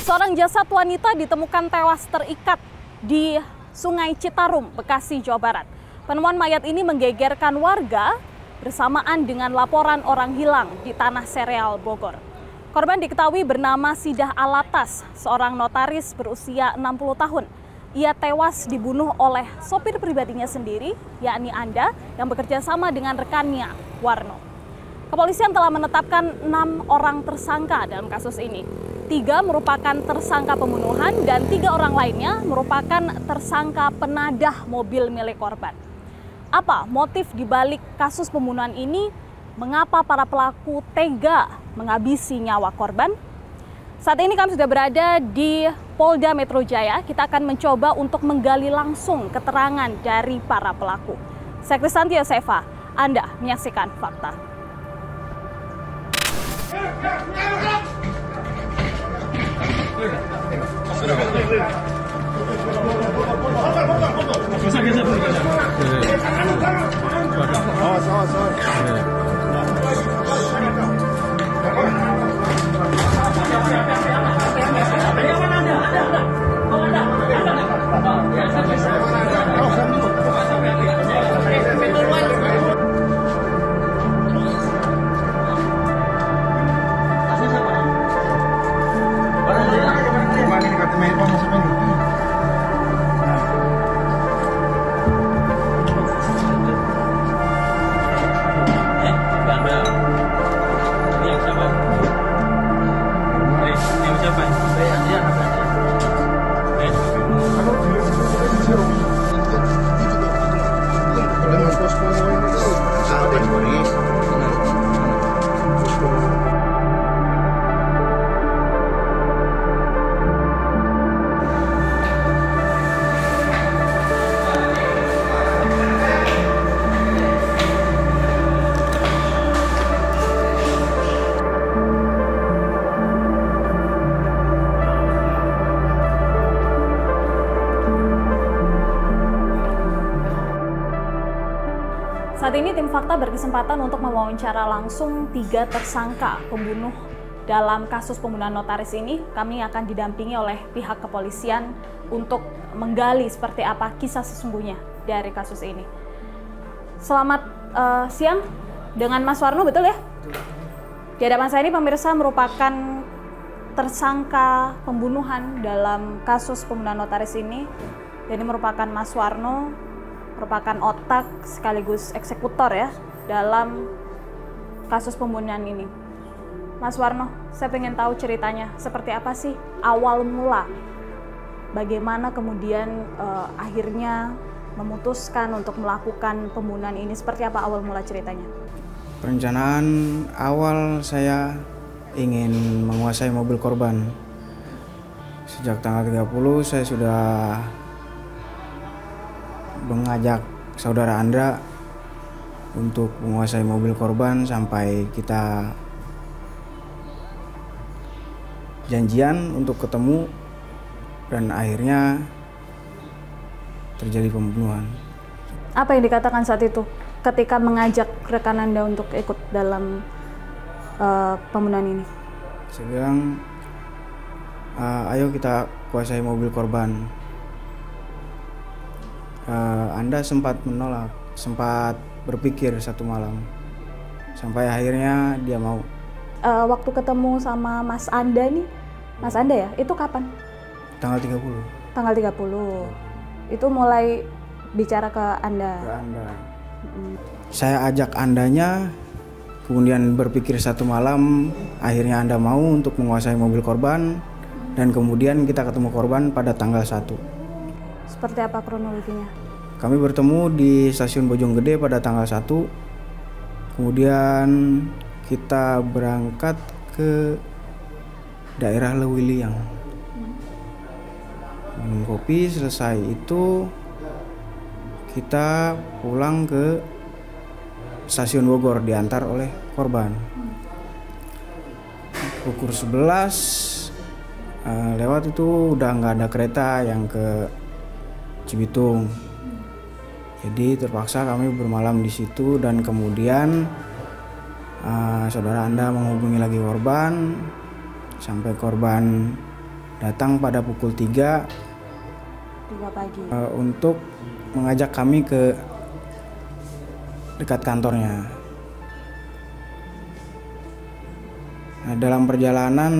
Seorang jasad wanita ditemukan tewas terikat di Sungai Citarum, Bekasi, Jawa Barat. Penemuan mayat ini menggegerkan warga bersamaan dengan laporan orang hilang di Tanah Sereal, Bogor. Korban diketahui bernama Sidah Alatas, seorang notaris berusia 60 tahun. Ia tewas dibunuh oleh sopir pribadinya sendiri, yakni Anda, yang bekerja sama dengan rekannya, Warno. Kepolisian telah menetapkan 6 orang tersangka dalam kasus ini. 3 merupakan tersangka pembunuhan dan 3 orang lainnya merupakan tersangka penadah mobil milik korban. Apa motif dibalik kasus pembunuhan ini? Mengapa para pelaku tega menghabisi nyawa korban? Saat ini kami sudah berada di Polda Metro Jaya. Kita akan mencoba untuk menggali langsung keterangan dari para pelaku. Saya Kristanti Yosefa, Anda menyaksikan Fakta. Saat ini tim Fakta berkesempatan untuk mewawancara langsung 3 tersangka pembunuh dalam kasus pembunuhan notaris ini. Kami akan didampingi oleh pihak kepolisian untuk menggali seperti apa kisah sesungguhnya dari kasus ini. Selamat siang dengan Mas Warno, betul ya? Di hadapan saya ini pemirsa merupakan tersangka pembunuhan dalam kasus pembunuhan notaris ini. Jadi merupakan Mas Warno, merupakan otak sekaligus eksekutor ya dalam kasus pembunuhan ini. Mas Warno, saya pengen tahu ceritanya seperti apa sih awal mula, bagaimana kemudian akhirnya memutuskan untuk melakukan pembunuhan ini, seperti apa awal mula ceritanya? Perencanaan awal saya ingin menguasai mobil korban. Sejak tanggal 30 saya sudah mengajak saudara Andra untuk menguasai mobil korban sampai kita janjian untuk ketemu dan akhirnya terjadi pembunuhan. Apa yang dikatakan saat itu ketika mengajak rekan Anda untuk ikut dalam pembunuhan ini? Saya bilang, ayo kita kuasai mobil korban. Anda sempat menolak, sempat berpikir satu malam, sampai akhirnya dia mau. Waktu ketemu sama Mas Anda nih, Mas Anda ya, itu kapan? Tanggal 30. Tanggal 30, itu mulai bicara ke Anda? Ke Anda. Saya ajak Andanya, kemudian berpikir satu malam, akhirnya Anda mau untuk menguasai mobil korban, dan kemudian kita ketemu korban pada tanggal 1. Seperti apa kronologinya? Kami bertemu di stasiun Bojonggede pada tanggal 1. Kemudian kita berangkat ke daerah Lewiliang. Minum kopi, selesai itu kita pulang ke stasiun Bogor, diantar oleh korban. Pukul 11 lewat itu udah nggak ada kereta yang ke Cibitung. Jadi terpaksa kami bermalam di situ dan kemudian saudara Anda menghubungi lagi korban sampai korban datang pada pukul 3 pagi. Untuk mengajak kami ke dekat kantornya. Nah, dalam perjalanan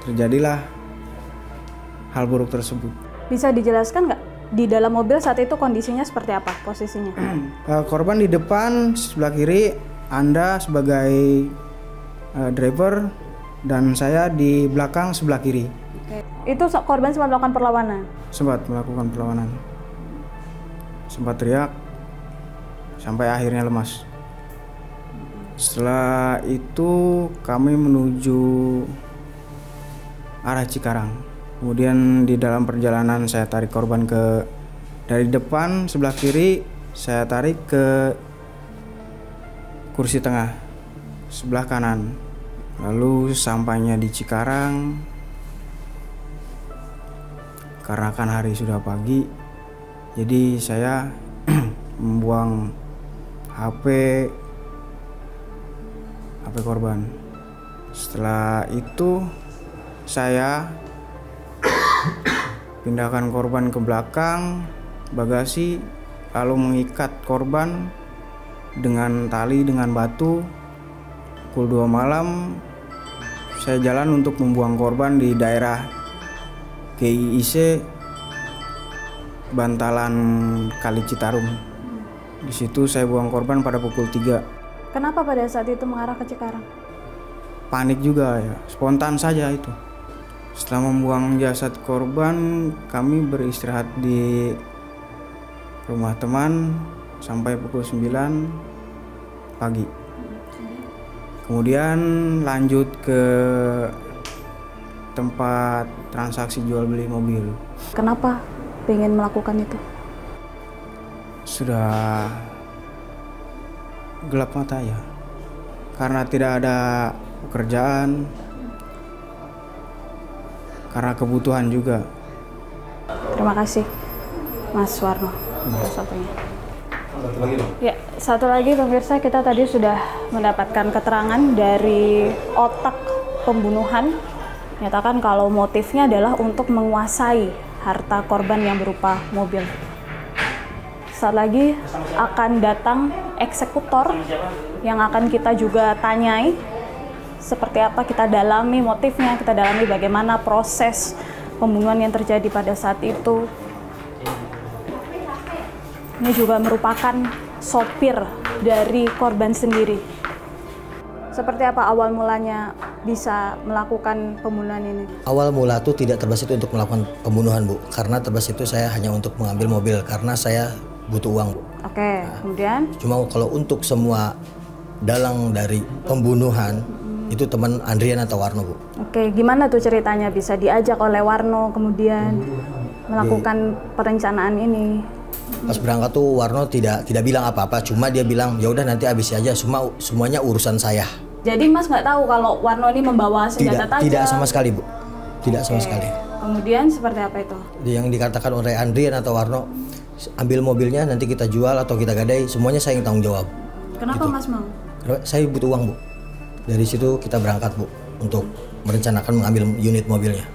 terjadilah hal buruk tersebut. Bisa dijelaskan nggak di dalam mobil saat itu kondisinya seperti apa posisinya? Korban di depan sebelah kiri, Anda sebagai driver, dan saya di belakang sebelah kiri. Itu korban sempat melakukan perlawanan? Sempat melakukan perlawanan. Sempat teriak sampai akhirnya lemas. Setelah itu kami menuju arah Cikarang. Kemudian di dalam perjalanan saya tarik korban dari depan sebelah kiri, saya tarik ke kursi tengah sebelah kanan. Lalu sampainya di Cikarang, karena kan hari sudah pagi, jadi saya membuang HP korban. Setelah itu saya pindahkan korban ke belakang bagasi, lalu mengikat korban dengan tali dengan batu. Pukul 2 malam saya jalan untuk membuang korban di daerah GIIC bantalan Kali Citarum. Di situ saya buang korban pada pukul 3. Kenapa pada saat itu mengarah ke Cikarang? Panik juga ya, spontan saja itu. Setelah membuang jasad korban, kami beristirahat di rumah teman sampai pukul 9 pagi. Kemudian lanjut ke tempat transaksi jual beli mobil. Kenapa pengen melakukan itu? Sudah gelap mata ya, karena tidak ada pekerjaan, karena kebutuhan juga. Terima kasih Mas Warno. Satunya. Ya, satu lagi pemirsa, kita tadi sudah mendapatkan keterangan dari otak pembunuhan. Nyatakan kalau motifnya adalah untuk menguasai harta korban yang berupa mobil. Saat lagi akan datang eksekutor yang akan kita juga tanyai seperti apa, kita dalami motifnya, kita dalami bagaimana proses pembunuhan yang terjadi pada saat itu. Ini juga merupakan sopir dari korban sendiri. Seperti apa awal mulanya bisa melakukan pembunuhan ini? Awal mula itu tidak terbesit untuk melakukan pembunuhan, Bu. Karena terbesit itu saya hanya untuk mengambil mobil karena saya butuh uang, Bu. Oke, kemudian? Cuma kalau untuk semua dalang dari pembunuhan itu teman Andrian atau Warno, Bu. Oke, gimana tuh ceritanya bisa diajak oleh Warno kemudian melakukan perencanaan ini? Pas berangkat tuh Warno tidak bilang apa-apa, cuma dia bilang ya udah nanti habis aja, semuanya urusan saya. Jadi Mas nggak tahu kalau Warno ini membawa senjata tajam? Tidak sama sekali, Bu. Tidak sama sekali. Kemudian seperti apa itu? Yang dikatakan oleh Andrian atau Warno, ambil mobilnya nanti kita jual atau kita gadai, semuanya saya yang tanggung jawab. Kenapa gitu. Mas mau? Saya butuh uang, Bu. Dari situ kita berangkat, Bu, untuk merencanakan mengambil unit mobilnya.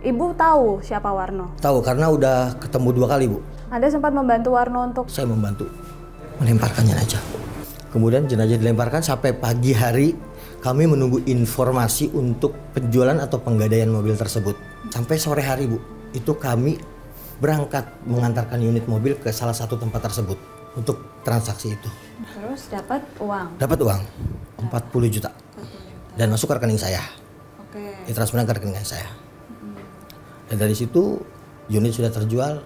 Ibu tahu siapa Warno? Tahu, karena udah ketemu 2 kali, Bu. Anda sempat membantu Warno untuk? Saya membantu melemparkan jenazah. Kemudian jenazah dilemparkan sampai pagi hari kami menunggu informasi untuk penjualan atau penggadaian mobil tersebut. Sampai sore hari, Bu, itu kami berangkat mengantarkan unit mobil ke salah satu tempat tersebut untuk transaksi itu. Terus dapat uang? Dapat uang 40 juta dan masuk ke rekening saya. Oke. Ditransferkan ke rekening saya. Dan dari situ unit sudah terjual.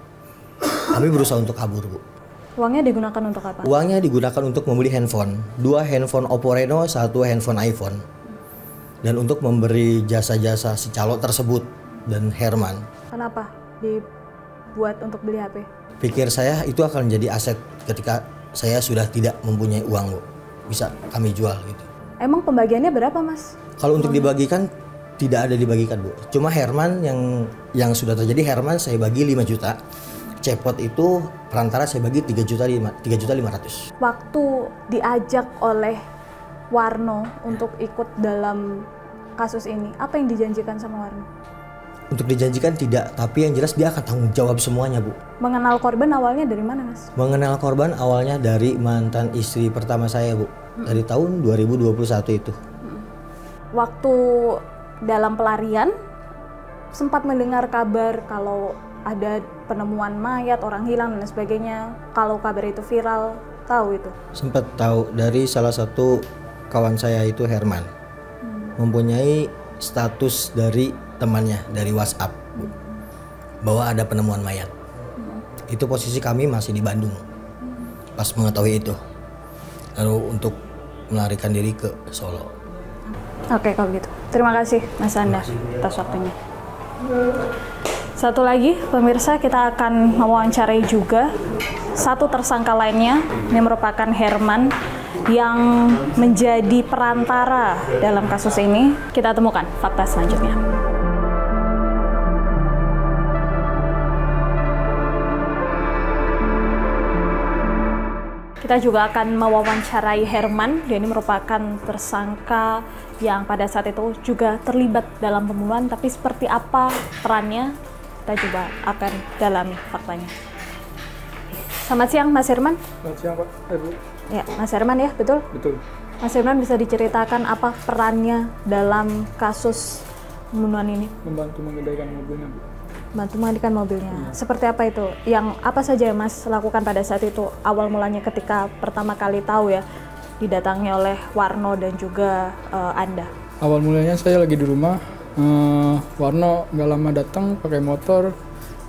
Kami berusaha untuk kabur, Bu. Uangnya digunakan untuk apa? Uangnya digunakan untuk membeli handphone. 2 handphone Oppo Reno, 1 handphone iPhone. Dan untuk memberi jasa-jasa si calo tersebut dan Herman. Kenapa dibuat untuk beli HP? Pikir saya itu akan menjadi aset ketika saya sudah tidak mempunyai uang, Bu. Bisa kami jual gitu. Emang pembagiannya berapa, Mas? Kalau untuk dibagikan tidak ada dibagikan, Bu. Cuma Herman yang sudah terjadi, Herman saya bagi 5 juta. Cepot itu perantara saya bagi 3.500.000. Waktu diajak oleh Warno untuk ikut dalam kasus ini? Apa yang dijanjikan sama Warno? Untuk dijanjikan tidak, tapi yang jelas dia akan tanggung jawab semuanya, Bu. Mengenal korban awalnya dari mana, Mas? Mengenal korban awalnya dari mantan istri pertama saya, Bu. Dari tahun 2021 itu. Waktu dalam pelarian, sempat mendengar kabar kalau ada penemuan mayat, orang hilang dan sebagainya. Kalau kabar itu viral, tahu itu? Sempat tahu dari salah satu kawan saya itu Herman. Mempunyai status dari temannya dari WhatsApp bahwa ada penemuan mayat. Itu posisi kami masih di Bandung pas mengetahui itu, lalu untuk melarikan diri ke Solo. Oke, kalau gitu terima kasih Mas Anda atas waktunya. Satu lagi pemirsa, kita akan mewawancarai juga satu tersangka lainnya. Ini merupakan Herman yang menjadi perantara dalam kasus ini. Kita temukan fakta selanjutnya. Kita juga akan mewawancarai Herman. Dia ini merupakan tersangka yang pada saat itu juga terlibat dalam pembunuhan. Tapi seperti apa perannya, kita coba akan dalami faktanya. Selamat siang Mas Herman. Selamat siang Pak, Ibu. Ya, Mas Herman ya, betul? Betul. Mas Herman bisa diceritakan apa perannya dalam kasus pembunuhan ini? Membantu menggadaikan mobilnya, Bu. Bantu mengalihkan mobilnya. Seperti apa itu? Yang apa saja yang Mas lakukan pada saat itu? Awal mulanya ketika pertama kali tahu ya, didatangi oleh Warno dan juga Anda. Awal mulanya saya lagi di rumah, Warno nggak lama datang pakai motor,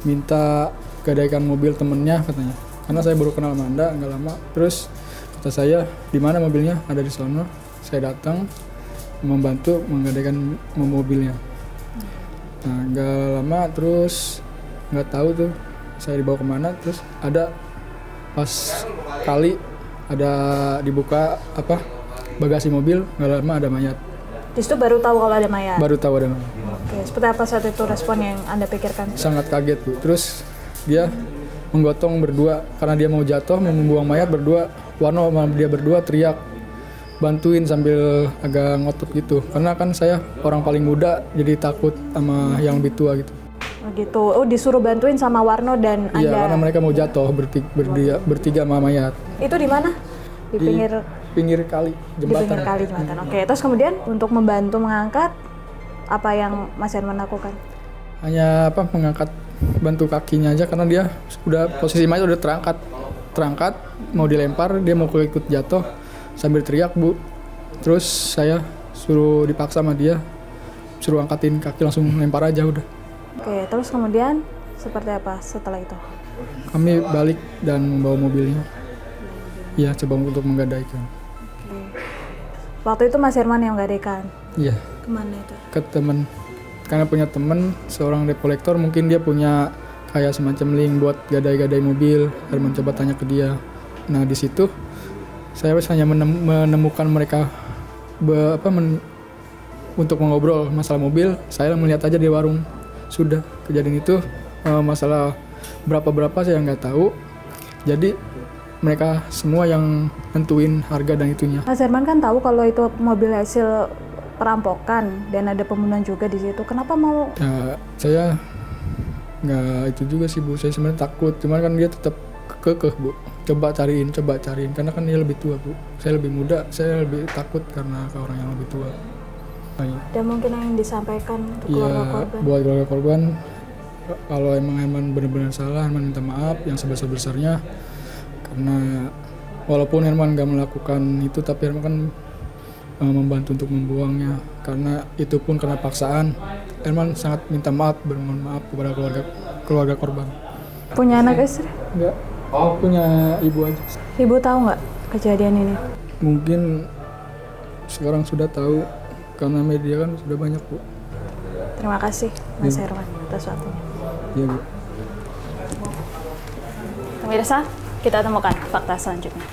minta gadaikan mobil temennya katanya. Karena saya baru kenal sama Anda, nggak lama. Terus kata saya, di mana mobilnya? Ada di sono. Saya datang membantu menggadaikan mobilnya. Nah, nggak lama terus nggak tahu tuh saya dibawa kemana, terus ada pas kali ada dibuka bagasi mobil, nggak lama ada mayat. Di situ baru tahu kalau ada mayat? Baru tahu ada mayat. Oke, seperti apa saat itu respon yang Anda pikirkan? Sangat kaget, Bu. Terus dia menggotong berdua karena dia mau jatuh, mau membuang mayat berdua. Warno sama dia berdua teriak, bantuin sambil agak ngotot gitu. Karena kan saya orang paling muda, jadi takut sama yang lebih tua gitu. Oh gitu. Oh, disuruh bantuin sama Warno dan Anda? Iya, karena mereka mau jatuh bertiga sama mayat. Itu di mana? Di pinggir kali jembatan. Di pinggir kali jembatan. Oke, terus kemudian untuk membantu mengangkat, apa yang Mas Herman lakukan? Hanya mengangkat, bantu kakinya aja karena dia udah posisi mayat udah terangkat mau dilempar, dia mau ikut jatuh sambil teriak, Bu. Terus saya suruh dipaksa sama dia, suruh angkatin kaki, langsung lempar aja udah. Oke, terus kemudian seperti apa setelah itu? Kami balik dan membawa mobilnya. Iya, coba untuk menggadaikan. Oke. Waktu itu Mas Herman yang menggadaikan? Iya. Kemana itu? Ke temen. Karena punya temen, seorang debt collector, mungkin dia punya kayak semacam link buat gadai-gadai mobil. Herman coba tanya ke dia. Nah, di situ saya hanya menemukan mereka untuk mengobrol masalah mobil. Saya melihat aja di warung. Sudah kejadian itu, masalah berapa saya nggak tahu. Jadi mereka semua yang nentuin harga dan itunya. Mas Herman kan tahu kalau itu mobil hasil perampokan dan ada pembunuhan juga di situ. Kenapa mau? Ya, saya nggak itu juga sih, Bu. Saya sebenarnya takut. Cuman kan dia tetap kekeh, Bu. Coba cariin. Karena kan dia lebih tua, Bu. Saya lebih muda. Saya lebih takut karena ke orang yang lebih tua. Dan mungkin yang disampaikan untuk keluarga korban? Buat keluarga korban, kalau emang Herman benar-benar salah, Herman minta maaf yang sebesar-besarnya. Karena walaupun Herman nggak melakukan itu, tapi Herman kan membantu untuk membuangnya. Karena itu pun karena paksaan. Herman sangat minta maaf, bermohon maaf kepada keluarga korban. Punya anak istri? Enggak, punya ibu aja. Ibu tahu nggak kejadian ini? Mungkin sekarang sudah tahu karena media kan sudah banyak, Bu. Terima kasih Mas Herman atas waktunya. Iya, Bu. Pemirsa, kita temukan fakta selanjutnya.